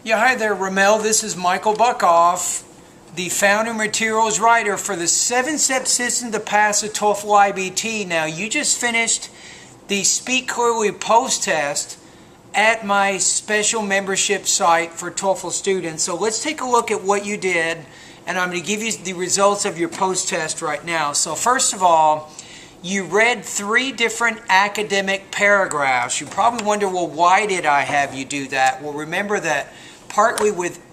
Yeah, hi there, Romel. This is Michael Buckoff, the founder materials writer for the 7-step system to pass the TOEFL IBT. Now, you just finished the Speak Clearly post-test at my special membership site for TOEFL students. So let's take a look at what you did, and I'm going to give you the results of your post-test right now. So first of all, you read 3 different academic paragraphs. You probably wonder, well, why did I have you do that? Well, remember that partly with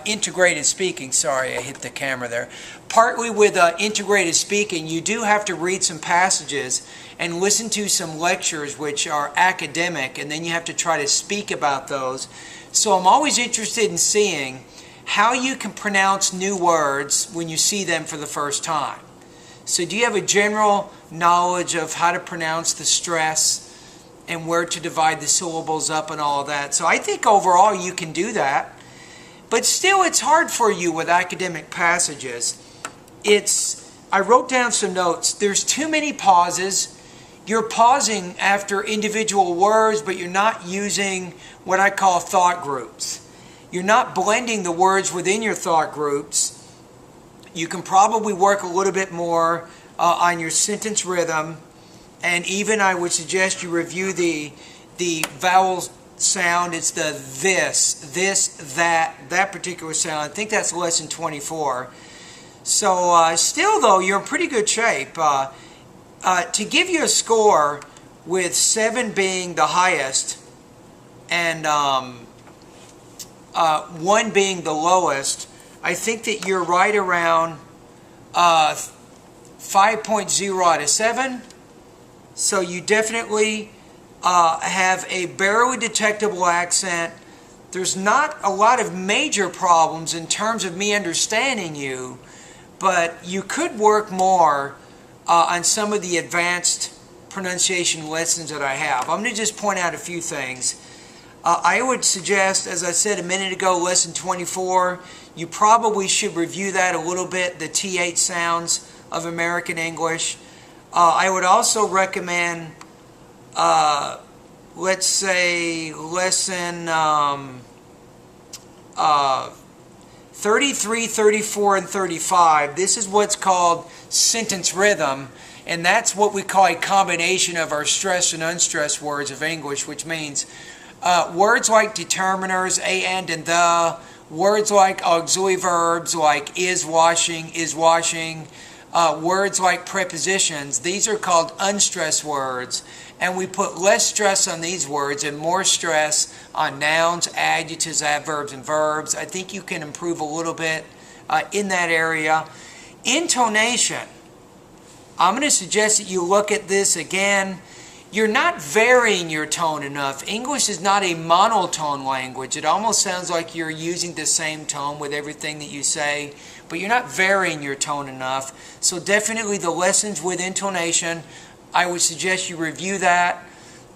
integrated speaking, sorry, I hit the camera there. Partly with integrated speaking, you do have to read some passages and listen to some lectures which are academic, and then you have to try to speak about those. So I'm always interested in seeing how you can pronounce new words when you see them for the first time. So do you have a general knowledge of how to pronounce the stress and where to divide the syllables up and all of that? So I think overall you can do that. But still it's hard for you with academic passages. I wrote down some notes. There's too many pauses. You're pausing after individual words, but you're not using what I call thought groups. You're not blending the words within your thought groups. You can probably work a little bit more on your sentence rhythm, and even I would suggest you review the vowel sound. It's the this, that particular sound. I think that's lesson 24. So still though, you're in pretty good shape. To give you a score with 7 being the highest and 1 being the lowest, I think that you're right around 5.0 out of 7. So you definitely have a barely detectable accent. There's not a lot of major problems in terms of me understanding you, but you could work more on some of the advanced pronunciation lessons that I have. I'm going to just point out a few things. I would suggest, as I said a minute ago, lesson 24, you probably should review that a little bit, the TH sounds of American English. I would also recommend, let's say, lesson 33, 34, and 35. This is what's called sentence rhythm, and that's what we call a combination of our stressed and unstressed words of English, which means words like determiners, a, and the, words like auxiliary verbs like is washing, words like prepositions. These are called unstressed words, and we put less stress on these words and more stress on nouns, adjectives, adverbs, and verbs. I think you can improve a little bit in that area. Intonation. I'm going to suggest that you look at this again. You're not varying your tone enough. English is not a monotone language. It almost sounds like you're using the same tone with everything that you say, but you're not varying your tone enough. So definitely the lessons with intonation, I would suggest you review that.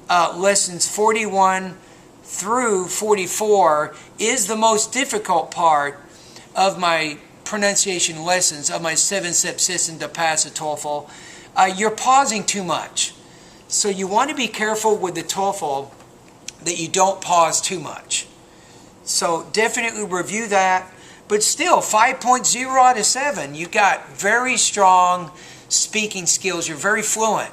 Lessons 41 through 44 is the most difficult part of my pronunciation lessons, of my 7-step system to pass a TOEFL. You're pausing too much. So you want to be careful with the TOEFL that you don't pause too much. So definitely review that. But still, 5.0 out of 7. You got very strong speaking skills. You're very fluent.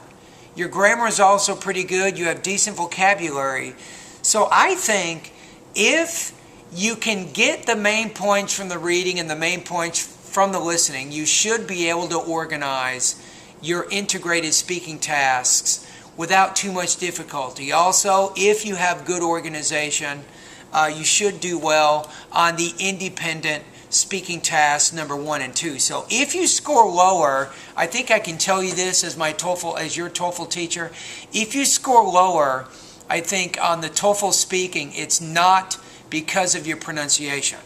Your grammar is also pretty good. You have decent vocabulary. So I think if you can get the main points from the reading and the main points from the listening, you should be able to organize your integrated speaking tasks without too much difficulty. Also, if you have good organization, you should do well on the independent speaking tasks number 1 and 2. So if you score lower, I think I can tell you this as your TOEFL teacher, if you score lower, I think on the TOEFL speaking, it's not because of your pronunciation.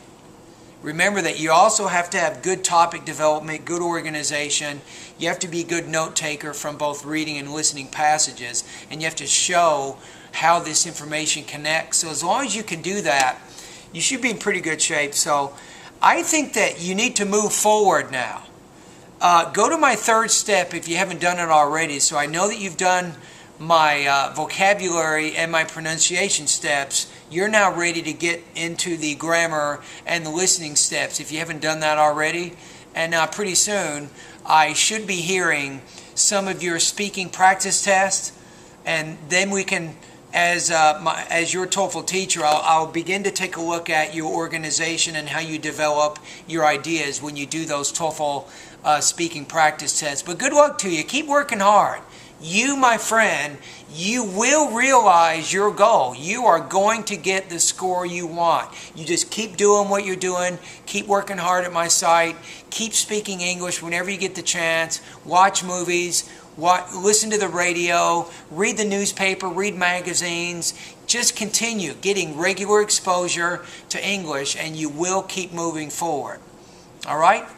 Remember that you also have to have good topic development, good organization. You have to be a good note taker from both reading and listening passages, and you have to show how this information connects. So as long as you can do that, you should be in pretty good shape. So I think that you need to move forward now. Go to my 3rd step if you haven't done it already. So I know that you've done my vocabulary and my pronunciation steps, you're now ready to get into the grammar and the listening steps if you haven't done that already. And pretty soon I should be hearing some of your speaking practice tests, and then we can, as your TOEFL teacher, I'll begin to take a look at your organization and how you develop your ideas when you do those TOEFL speaking practice tests. But good luck to you. Keep working hard. You, my friend, you will realize your goal. You are going to get the score you want. You just keep doing what you're doing. Keep working hard at my site. Keep speaking English whenever you get the chance. Watch movies. Listen to the radio. Read the newspaper. Read magazines. Just continue getting regular exposure to English, and you will keep moving forward. All right?